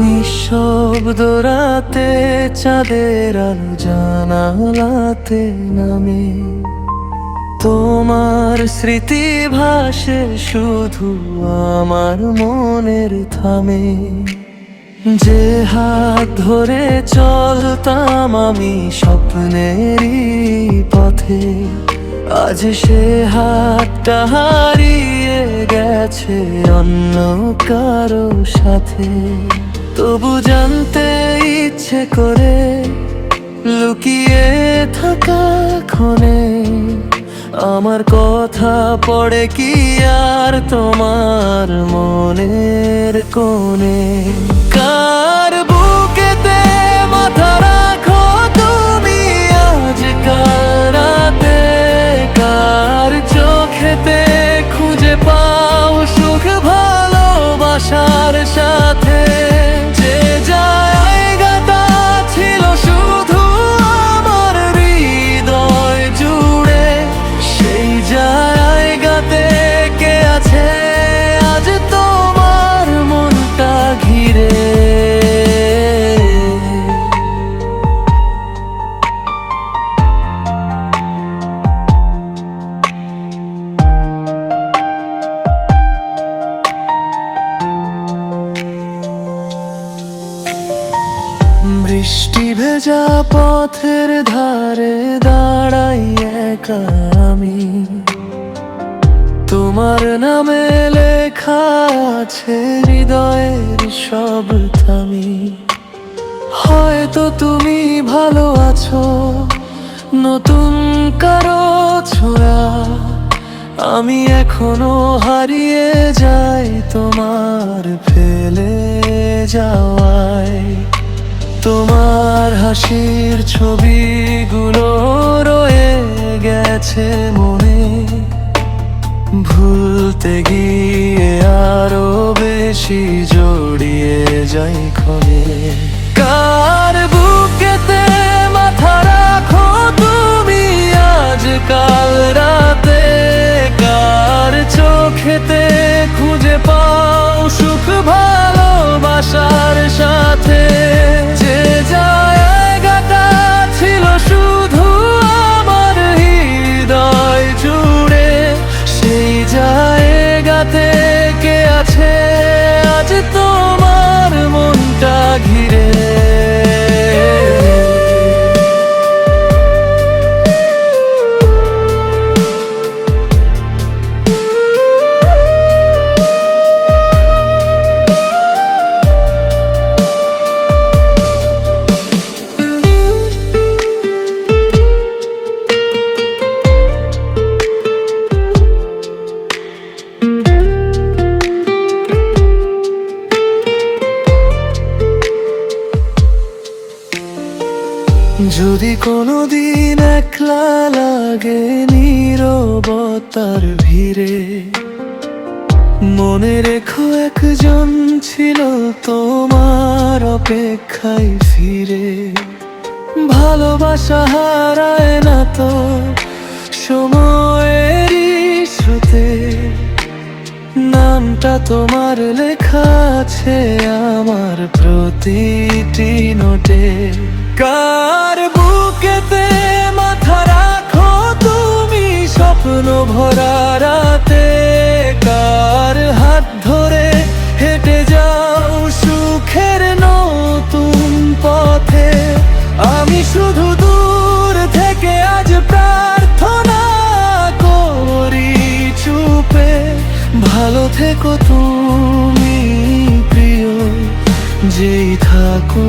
নিঃশব্দ রাতে চাঁদের আলো জানালাতে নামে, তোমার স্মৃতি ভাসে শুধু আমার মনের থামে। যে হাত ধরে চলতাম আমি স্বপ্নেরই পথে, আজ সে হাতটা হারিয়ে গেছে অন্য কারো সাথে। তবু জানতে ইচ্ছে করে লুকিয়ে থাকা ক্ষণে, আমার কথা পড়ে কি আর তোমার মনের কোণে? কার বুকেতে মাথা রাখো তুমি আজকাল রাতে, কার চোখেতে খুঁজে পাও সুখ ভালোবাসার সাথে? যে জায়গাটা ছিল শুধু আমার হৃদয় জুড়ে, সেই জায়গাতে কে আছে আজ তোমার মনটা ঘিরে? বৃষ্টি ভেজা পথের ধারে দাঁড়াই একা আমি, তোমার নামে লেখা আছে হৃদয়ের সব থামি। হয়তো তুমি ভালো আছো নতুন কারো ছোঁয়া, আমি এখনো হারিয়ে যাই তোমার ফেলে যাওয়ায়। তোমার হাসির ছবিগুলো রয়ে গেছে মনে, ভুলতে গিয়ে আরো বেশি জড়িয়ে যাই ক্ষণে। কার বুকেতে মাথা রাখো তুমি আজকাল রাতে, কার চোখেতে খুঁজে পাও সুখ ভালোবাসার সাথে? যে জায়গাটা ছিল শুধু আমার হৃদয় জুড়ে, সেই জায়গাতে কে আছে আজ তোমার মনটা ঘিরে? যদি কোনোদিন একলা লাগে নীরবতার ভিড়ে, মনে রেখো একজন ছিল তোমার অপেক্ষায় ফিরে। ভালোবাসা হারায় না তো সময়েরই স্রোতে, নামটা তোমার লেখা আছে আমার প্রতিটি নোটে। কার বুকেতে মাথা রাখো তুমি স্বপ্ন ভরা রাতে, কার হাত ধরে হেঁটে যাও সুখের নতুন পথে? আমি শুধু দূর থেকে আজ প্রার্থনা করি চুপে, ভালো থেকো তুমি প্রিয় যেই থাকো।